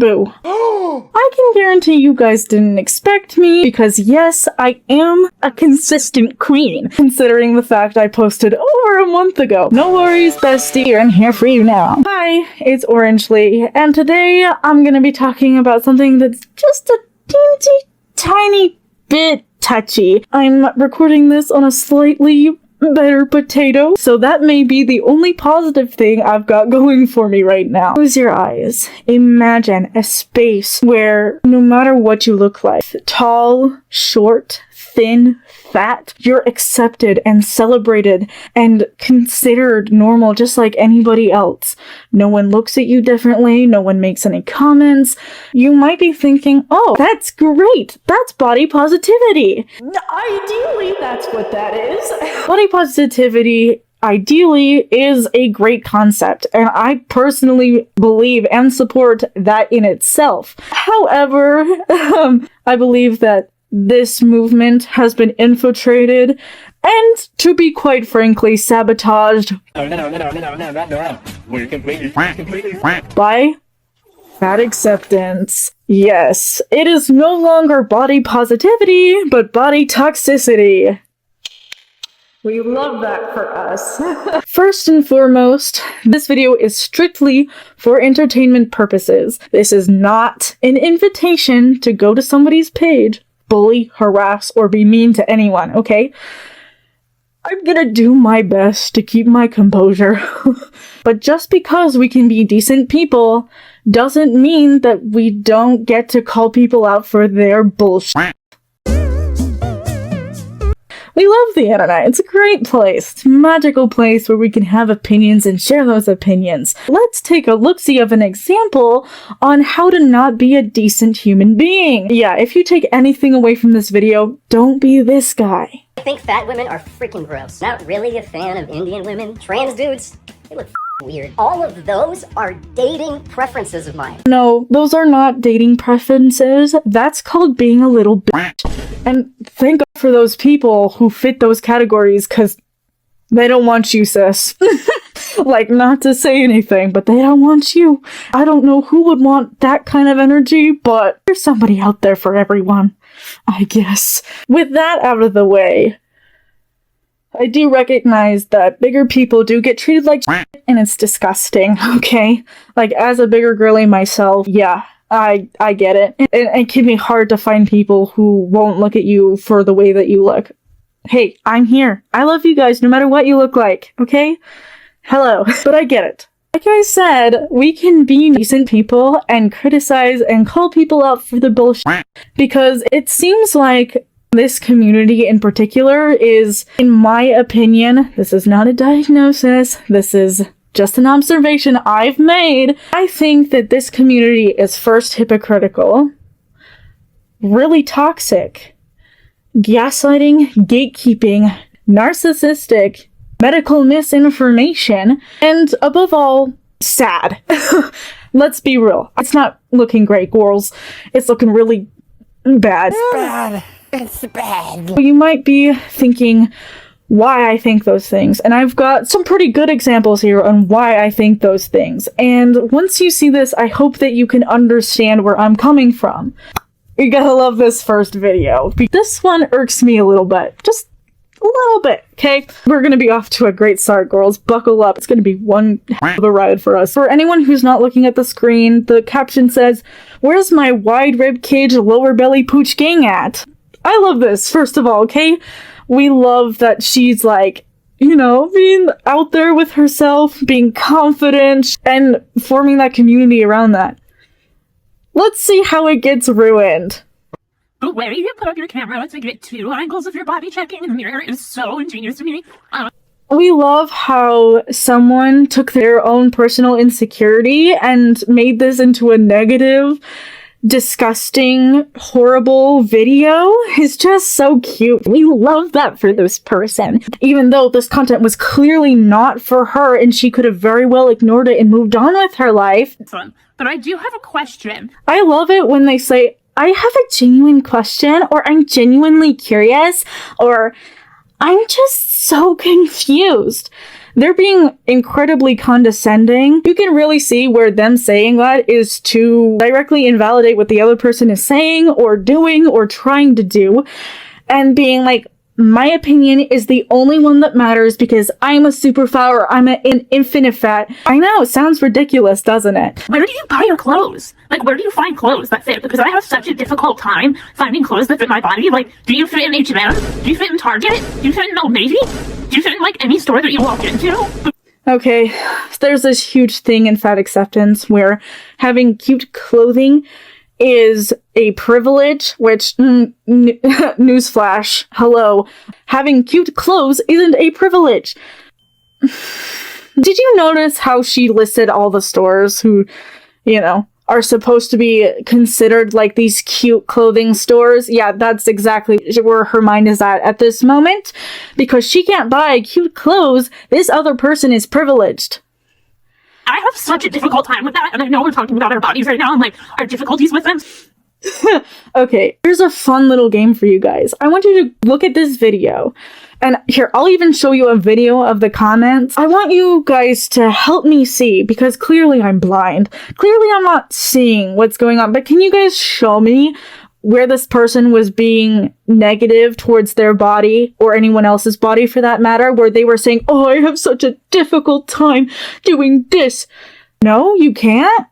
Boo. I can guarantee you guys didn't expect me, because yes, I am a consistent queen, considering the fact I posted over a month ago. No worries, bestie, I'm here for you now. Hi, it's Orangely, and today I'm gonna be talking about something that's just a teensy tiny bit touchy. I'm recording this on a slightly better potato, so that may be the only positive thing I've got going for me right now. Close your eyes. Imagine a space where no matter what you look like, tall, short, thin, fat, you're accepted and celebrated and considered normal just like anybody else. No one looks at you differently, no one makes any comments. You might be thinking, oh, that's great, that's body positivity. Ideally, that's what that is. Body positivity ideally is a great concept, and I personally believe and support that in itself. However, I believe that this movement has been infiltrated and, to be quite frankly, sabotaged by fat acceptance. Yes, it is no longer body positivity, but body toxicity. We love that for us. First and foremost, this video is strictly for entertainment purposes. This is not an invitation to go to somebody's page, bully, harass, or be mean to anyone, okay? I'm gonna do my best to keep my composure. But just because we can be decent people doesn't mean that we don't get to call people out for their bullshit. We love the internet. It's a great place. It's a magical place where we can have opinions and share those opinions. Let's take a look-see of an example on how to not be a decent human being. Yeah, if you take anything away from this video, don't be this guy. I think fat women are freaking gross. Not really a fan of Indian women. Trans dudes, they look weird. All of those are dating preferences of mine. No, those are not dating preferences. That's called being a little bitch. And thank God for those people who fit those categories, because they don't want you, sis. Like, not to say anything, but they don't want you. I don't know who would want that kind of energy, but there's somebody out there for everyone, I guess. With that out of the way, I do recognize that bigger people do get treated like shit, and it's disgusting, okay? Like, as a bigger girly myself, yeah, I get it. And it can be hard to find people who won't look at you for the way that you look. Hey, I'm here. I love you guys no matter what you look like, okay? Hello. But I get it. Like I said, we can be decent people and criticize and call people out for the bullshit, because it seems like this community in particular is, in my opinion, this is not a diagnosis, this is just an observation I've made. I think that this community is first hypocritical, really toxic, gaslighting, gatekeeping, narcissistic, medical misinformation, and above all, sad. Let's be real. It's not looking great, girls. It's looking really bad. It's bad. It's bad. You might be thinking why I think those things, and I've got some pretty good examples here on why I think those things. And once you see this, I hope that you can understand where I'm coming from. You gotta love this first video. This one irks me a little bit. Just a little bit, okay? We're gonna be off to a great start, girls. Buckle up. It's gonna be one hell of a ride for us. For anyone who's not looking at the screen, the caption says, "Where's my wide rib cage lower belly pooch gang at?" I love this, first of all, okay? We love that she's like, you know, being out there with herself, being confident, and forming that community around that. Let's see how it gets ruined. The way you put up your camera to get two angles of your body checking in the mirror is so ingenious to me. We love how someone took their own personal insecurity and made this into a negative, disgusting, horrible video. Is just so cute. We love that for this person. Even though this content was clearly not for her and she could have very well ignored it and moved on with her life. But I do have a question. I love it when they say, I have a genuine question, or I'm genuinely curious, or I'm just so confused. they're being incredibly condescending. You can really see where them saying that is to directly invalidate what the other person is saying or doing or trying to do, and being like, my opinion is the only one that matters because I'm a super fat or I'm an infinite fat. I know, it sounds ridiculous, doesn't it? Where do you buy your clothes? Like, where do you find clothes that fit? Because I have such a difficult time finding clothes that fit my body. Like, do you fit in H&M? Do you fit in Target? Do you fit in Old Navy? Do you fit in, like, any store that you walk into? Okay, there's this huge thing in fat acceptance where having cute clothing is a privilege, which, newsflash, hello, having cute clothes isn't a privilege. Did you notice how she listed all the stores who, are supposed to be considered like these cute clothing stores? Yeah, that's exactly where her mind is at this moment. Because she can't buy cute clothes, this other person is privileged. I have such a difficult time with that, and I know we're talking about our bodies right now and, like, our difficulties with them. Okay, here's a fun little game for you guys. I want you to look at this video. And here, I'll even show you a video of the comments. I want you guys to help me see, because clearly I'm blind. Clearly I'm not seeing what's going on, but can you guys show me where this person was being negative towards their body, or anyone else's body for that matter, where they were saying, oh, I have such a difficult time doing this. No, you can't?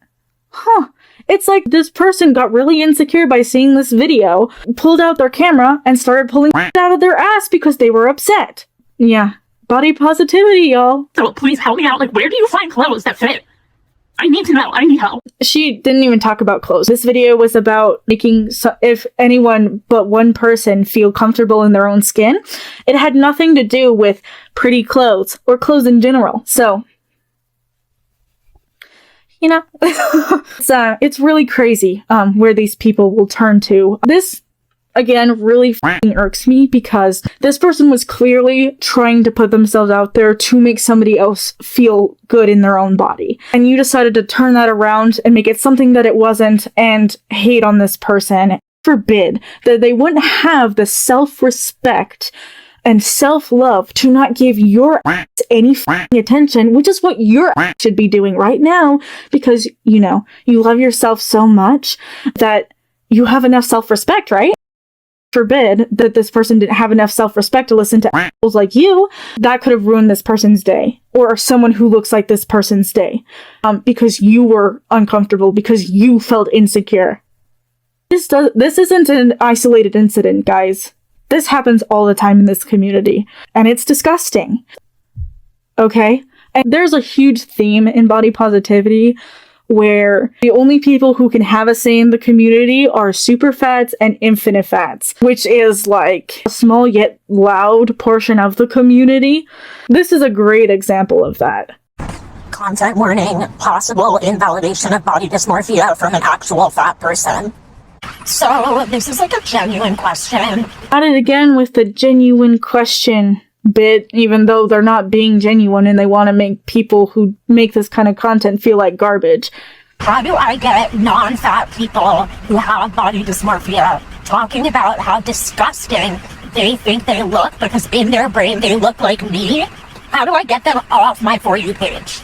Huh. It's like this person got really insecure by seeing this video, pulled out their camera, and started pulling out of their ass because they were upset. Yeah. Body positivity, y'all. So please help me out. Like, where do you find clothes that fit? I need to know. I need help. She didn't even talk about clothes. This video was about making if anyone but one person feel comfortable in their own skin. It had nothing to do with pretty clothes or clothes in general. So, it's really crazy where these people will turn to. This, again, really f***ing irks me because this person was clearly trying to put themselves out there to make somebody else feel good in their own body. And you decided to turn that around and make it something that it wasn't and hate on this person. Forbid that they wouldn't have the self-respect and self-love to not give your ass any f***ing attention, which is what your ass should be doing right now, because, you love yourself so much that you have enough self-respect, right? Forbid that this person didn't have enough self-respect to listen to assholes like you. That could have ruined this person's day, or someone who looks like this person's day, because you were uncomfortable, because you felt insecure. This isn't an isolated incident, guys. This happens all the time in this community, and it's disgusting. Okay? And there's a huge theme in body positivity where the only people who can have a say in the community are super fats and infinite fats, which is like a small yet loud portion of the community. This is a great example of that. Content warning, possible invalidation of body dysmorphia from an actual fat person. So, this is like a genuine question. At it again with the genuine question bit, even though they're not being genuine and they want to make people who make this kind of content feel like garbage. How do I get non-fat people who have body dysmorphia talking about how disgusting they think they look because in their brain they look like me? How do I get them off my For You page?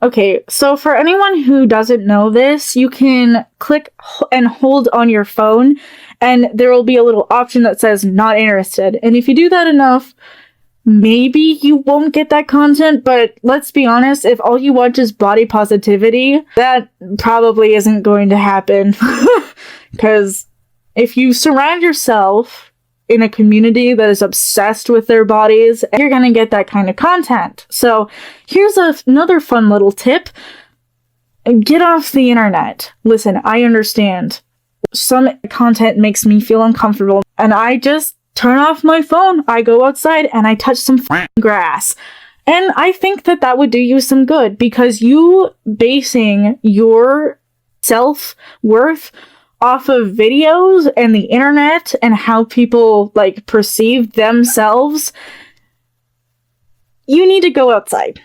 Okay, so for anyone who doesn't know this, you can click and hold on your phone, and there will be a little option that says not interested. And if you do that enough, maybe you won't get that content, but let's be honest, if all you watch is body positivity, that probably isn't going to happen. Because if you surround yourself in a community that is obsessed with their bodies, you're gonna get that kind of content. So here's another fun little tip. Get off the internet. Listen, I understand. Some content makes me feel uncomfortable, and I just turn off my phone. I go outside and I touch some grass. And I think that would do you some good, because you basing your self-worth off of videos and the internet and how people perceive themselves, you need to go outside.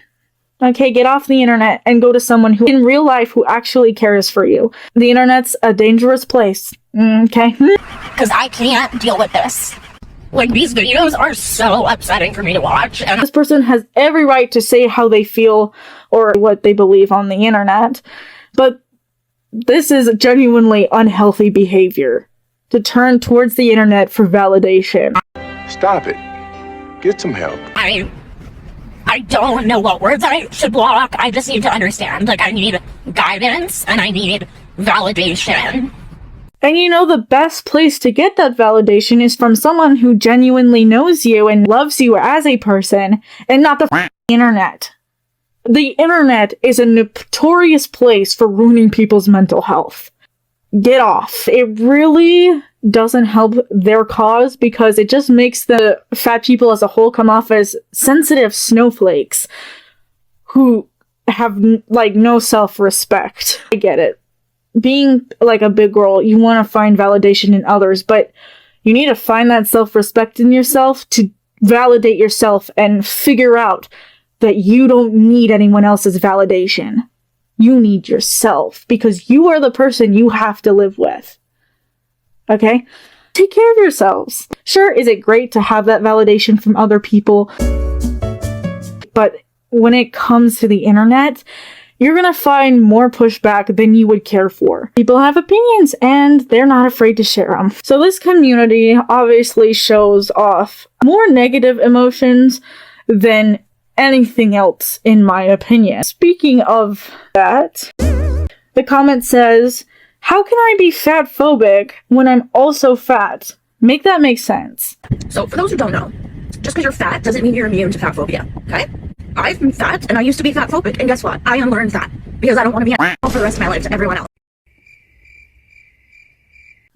Okay, get off the internet and go to someone who in real life who actually cares for you. The internet's a dangerous place. Okay? Because I can't deal with this. Like, these videos are so upsetting for me to watch, and This person has every right to say how they feel or what they believe on the internet, but this is genuinely unhealthy behavior to turn towards the internet for validation. Stop it. Get some help. I don't know what words I should block. I just need to understand. Like, I need guidance and I need validation. And you know, the best place to get that validation is from someone who genuinely knows you and loves you as a person, and not the internet. The internet is a notorious place for ruining people's mental health. Get off. It really doesn't help their cause because it just makes the fat people as a whole come off as sensitive snowflakes who have, like, no self-respect. I get it. Being, like, a big girl, you want to find validation in others, but you need to find that self-respect in yourself to validate yourself and figure out that you don't need anyone else's validation. You need yourself, because you are the person you have to live with. Okay? Take care of yourselves. Sure, is it great to have that validation from other people? But when it comes to the internet, you're gonna find more pushback than you would care for. People have opinions, and they're not afraid to share them. So this community obviously shows off more negative emotions than anything else, in my opinion. Speaking of that, the comment says, "How can I be fat phobic when I'm also fat?" Make that make sense. So, for those who don't know, just because you're fat doesn't mean you're immune to fat phobia, okay? I'm fat, and I used to be fat phobic, and guess what? I unlearned that, because I don't want to be an asshole for the rest of my life to everyone else.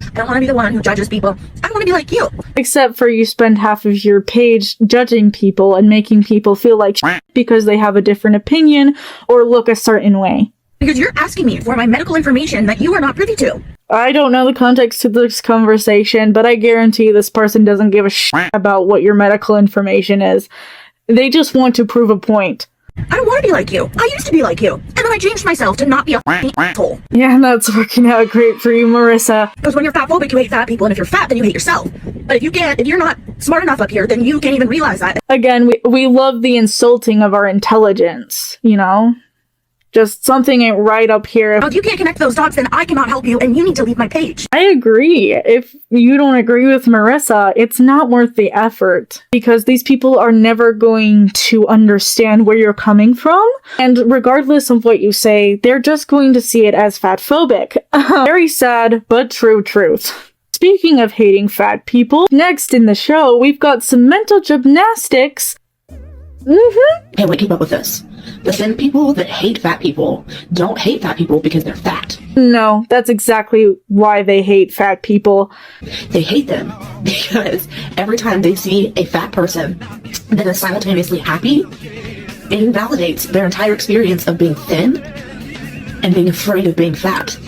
I don't want to be the one who judges people. I want to be like you. Except for you spend half of your page judging people and making people feel like shit because they have a different opinion or look a certain way. Because you're asking me for my medical information that you are not privy to. I don't know the context to this conversation, but I guarantee this person doesn't give a shit about what your medical information is. They just want to prove a point. I don't want to be like you. I used to be like you. And then I changed myself to not be a f***ing asshole. Yeah, and that's working out great for you, Marissa. Because when you're fat phobic, you hate fat people, and if you're fat, then you hate yourself. But if you're not smart enough up here, then you can't even realize that. Again, we love the insulting of our intelligence, you know? Just something ain't right up here. If you can't connect those dots, then I cannot help you, and you need to leave my page. I agree. If you don't agree with Marissa, it's not worth the effort, because these people are never going to understand where you're coming from, and regardless of what you say, they're just going to see it as fat phobic. Very sad, but true truth. Speaking of hating fat people, next in the show, we've got some mental gymnastics. Hey, wait, keep up with this. The thin people that hate fat people don't hate fat people because they're fat. No, that's exactly why they hate fat people. They hate them because every time they see a fat person that is simultaneously happy, it invalidates their entire experience of being thin and being afraid of being fat.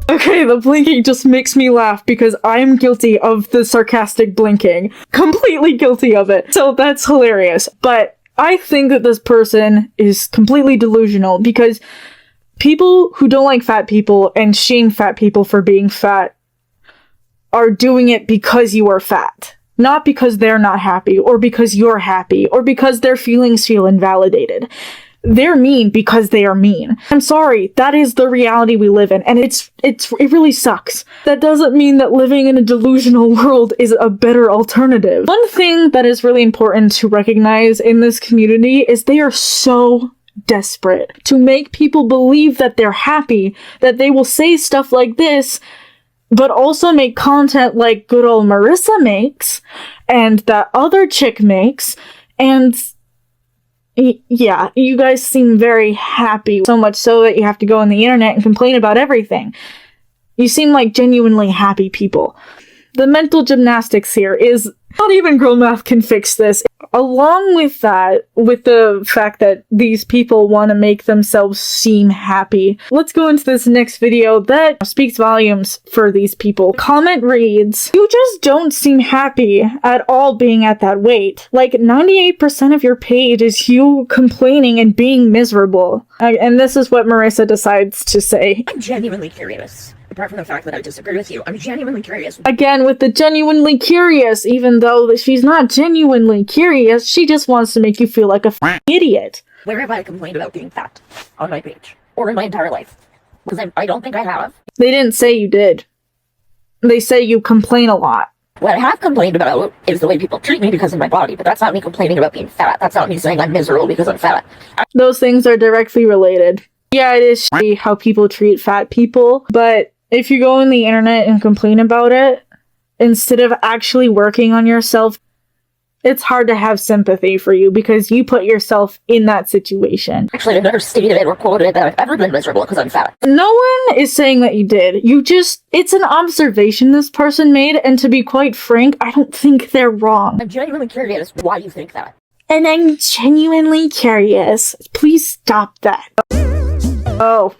Okay, the blinking just makes me laugh because I'm guilty of the sarcastic blinking. Completely guilty of it. So that's hilarious. But I think that this person is completely delusional because people who don't like fat people and shame fat people for being fat are doing it because you are fat. Not because they're not happy or because you're happy or because their feelings feel invalidated. They're mean because they are mean. I'm sorry, that is the reality we live in, and it really sucks. That doesn't mean that living in a delusional world is a better alternative. One thing that is really important to recognize in this community is they are so desperate to make people believe that they're happy, that they will say stuff like this, but also make content like good old Marissa makes, and that other chick makes, and yeah, you guys seem very happy, so much so that you have to go on the internet and complain about everything. You seem like genuinely happy people. The mental gymnastics here is not even girl math can fix this. Along with that, with the fact that these people want to make themselves seem happy, let's go into this next video that speaks volumes for these people. Comment reads, "You just don't seem happy at all being at that weight. Like 98% of your page is you complaining and being miserable." And this is what Marissa decides to say. I'm genuinely curious. apart from the fact that I disagree with you, I'm genuinely curious. Again, with the genuinely curious, even though she's not genuinely curious, she just wants to make you feel like a idiot. Where have I complained about being fat on my page? Or in my entire life? Because I don't think I have. They didn't say you did. They say you complain a lot. What I have complained about is the way people treat me because of my body, but that's not me complaining about being fat. That's not me saying I'm miserable because I'm fat. Those things are directly related. Yeah, it is shitty how people treat fat people, but if you go on the internet and complain about it, instead of actually working on yourself, it's hard to have sympathy for you because you put yourself in that situation. Actually, I've never stated or quoted that I've ever been miserable because I'm fat. No one is saying that you did. It's an observation this person made, and to be quite frank, I don't think they're wrong. I'm genuinely curious why you think that. And I'm genuinely curious. Please stop that. Oh,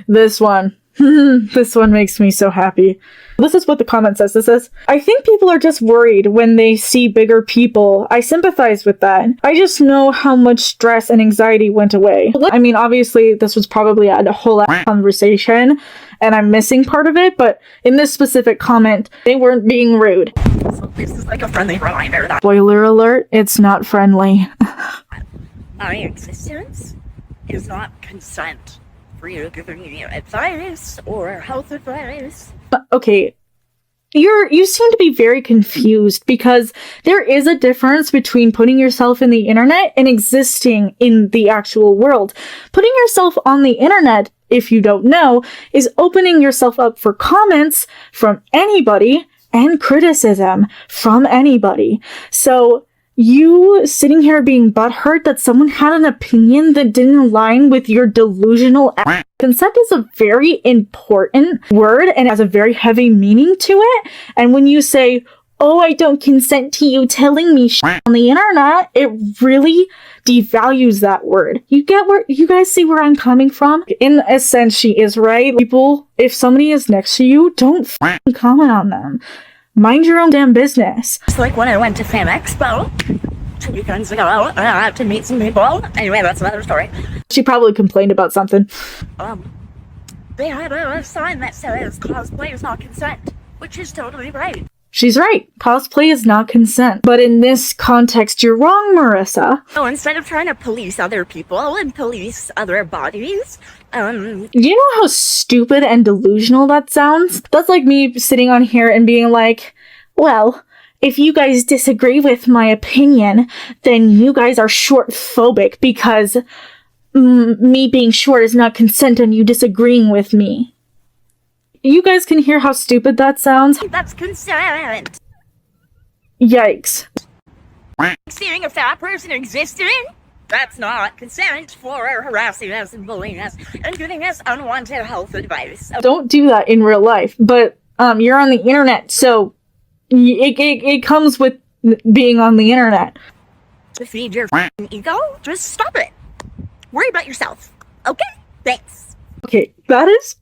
this one. This one makes me so happy. This is what the comment says. This says, I think people are just worried when they see bigger people. I sympathize with that. I just know how much stress and anxiety went away. I mean, obviously, this was probably a whole conversation, and I'm missing part of it, but in this specific comment, they weren't being rude. So this is like a friendly reminder that Spoiler alert, it's not friendly. my existence is not consent for you giving me advice or health advice. Okay, you seem to be very confused because there is a difference between putting yourself in the internet and existing in the actual world. Putting yourself on the internet, if you don't know, is opening yourself up for comments from anybody and criticism from anybody. So you sitting here being butthurt that someone had an opinion that didn't align with your delusional consent is a very important word and has a very heavy meaning to it. And when you say, oh, I don't consent to you telling me shit on the internet, it really devalues that word. You guys see where I'm coming from? In a sense, she is right. People, if somebody is next to you, don't comment on them. Mind your own damn business. It's like when I went to Fan Expo 2 weekends ago, I had to meet some people. Anyway, that's another story. She probably complained about something. They had a sign that says cosplay is not consent, which is totally right. She's right. Cosplay is not consent. But in this context, you're wrong, Marissa. So instead of trying to police other people and police other bodies, you know how stupid and delusional that sounds? That's like me sitting on here and being like, well, if you guys disagree with my opinion, then you guys are short-phobic because me being short is not consent and you disagreeing with me. You guys can hear how stupid that sounds? That's consent. Yikes. Seeing a fat person existing? That's not consent for harassing us and bullying us and giving us unwanted health advice. Don't do that in real life, but you're on the internet, so it comes with being on the internet. To feed your ego, just stop it. Worry about yourself. Okay? Thanks. Okay, that is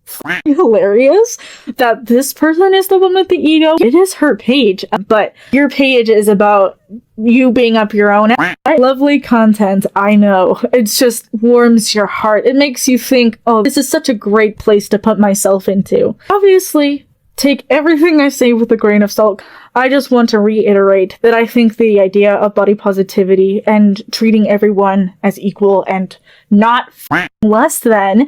hilarious that this person is the one with the ego. It is her page, but your page is about you being up your own. Lovely content, I know. It just warms your heart. It makes you think, oh, this is such a great place to put myself into. Obviously, take everything I say with a grain of salt. I just want to reiterate that I think the idea of body positivity and treating everyone as equal and not less than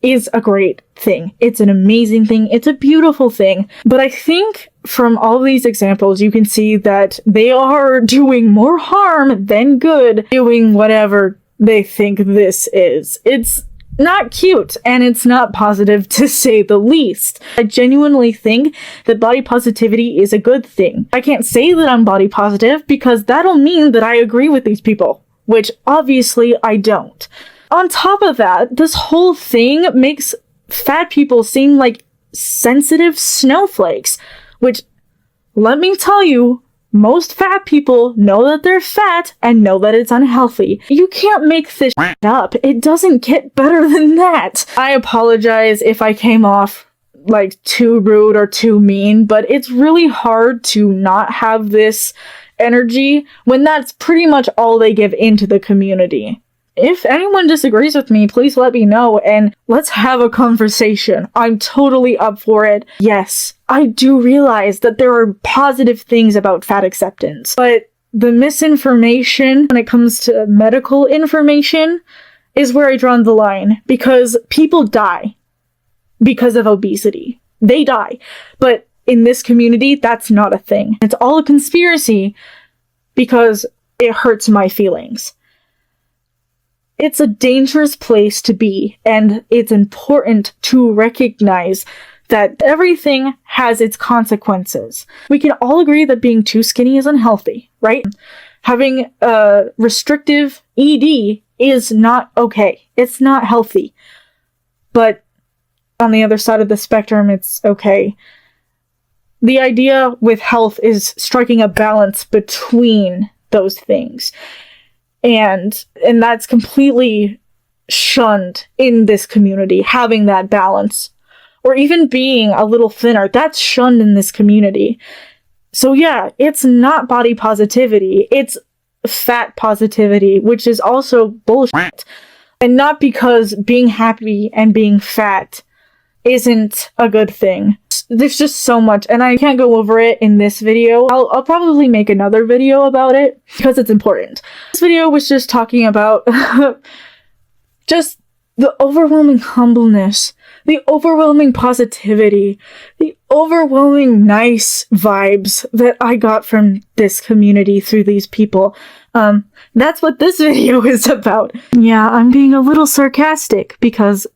is a great thing. It's an amazing thing. It's a beautiful thing. But I think from all these examples, you can see that they are doing more harm than good doing whatever they think this is. It's not cute and it's not positive to say the least. I genuinely think that body positivity is a good thing. I can't say that I'm body positive because that'll mean that I agree with these people, which obviously I don't. On top of that, this whole thing makes fat people seem like sensitive snowflakes, which, let me tell you, most fat people know that they're fat and know that it's unhealthy. You can't make this shit up. It doesn't get better than that. I apologize if I came off like too rude or too mean, but it's really hard to not have this energy when that's pretty much all they give into the community. If anyone disagrees with me, please let me know and let's have a conversation. I'm totally up for it. Yes, I do realize that there are positive things about fat acceptance, but the misinformation when it comes to medical information is where I draw the line, because people die because of obesity. They die. But in this community, that's not a thing. It's all a conspiracy because it hurts my feelings. It's a dangerous place to be, and it's important to recognize that everything has its consequences. We can all agree that being too skinny is unhealthy, right? Having a restrictive ED is not okay. It's not healthy. But on the other side of the spectrum, it's okay. The idea with health is striking a balance between those things. And that's completely shunned in this community, having that balance. Or even being a little thinner, that's shunned in this community. So yeah, it's not body positivity, it's fat positivity, which is also bullshit. And not because being happy and being fat isn't a good thing. There's just so much, and I can't go over it in this video. I'll probably make another video about it, because it's important. This video was just talking about just the overwhelming humbleness, the overwhelming positivity, the overwhelming nice vibes that I got from this community through these people. That's what this video is about. Yeah, I'm being a little sarcastic because,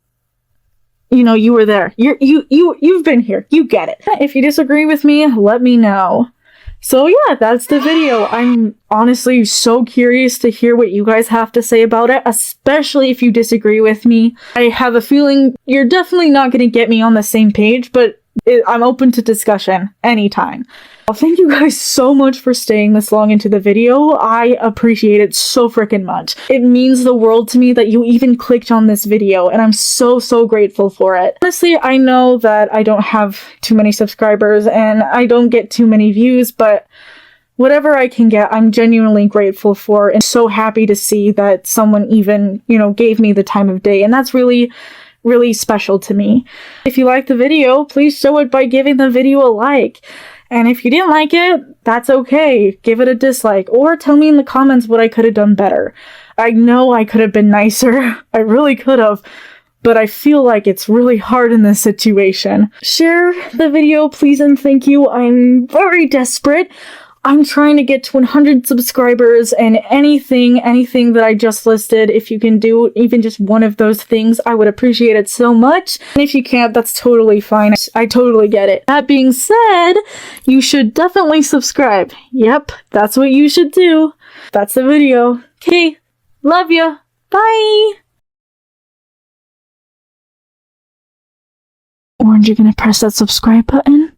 you know, you were there. You've been here. You get it. If you disagree with me, let me know. So yeah, that's the video. I'm honestly so curious to hear what you guys have to say about it, especially if you disagree with me. I have a feeling you're definitely not going to get me on the same page, but I'm open to discussion anytime. Well, thank you guys so much for staying this long into the video. I appreciate it so freaking much. It means the world to me that you even clicked on this video, and I'm so grateful for it. Honestly, I know that I don't have too many subscribers and I don't get too many views, but whatever I can get, I'm genuinely grateful for, and so happy to see that someone even, you know, gave me the time of day, and that's really special to me. If you liked the video, please show it by giving the video a like. And if you didn't like it, that's okay. Give it a dislike, or tell me in the comments what I could have done better. I know I could have been nicer. I really could have. But I feel like it's really hard in this situation. Share the video, please and thank you. I'm very desperate. I'm trying to get to 100 subscribers, and anything that I just listed, if you can do even just one of those things, I would appreciate it so much. And if you can't, that's totally fine. I totally get it. That being said, you should definitely subscribe. Yep, that's what you should do. That's the video. Okay, love ya. Bye! Orange, you gonna press that subscribe button?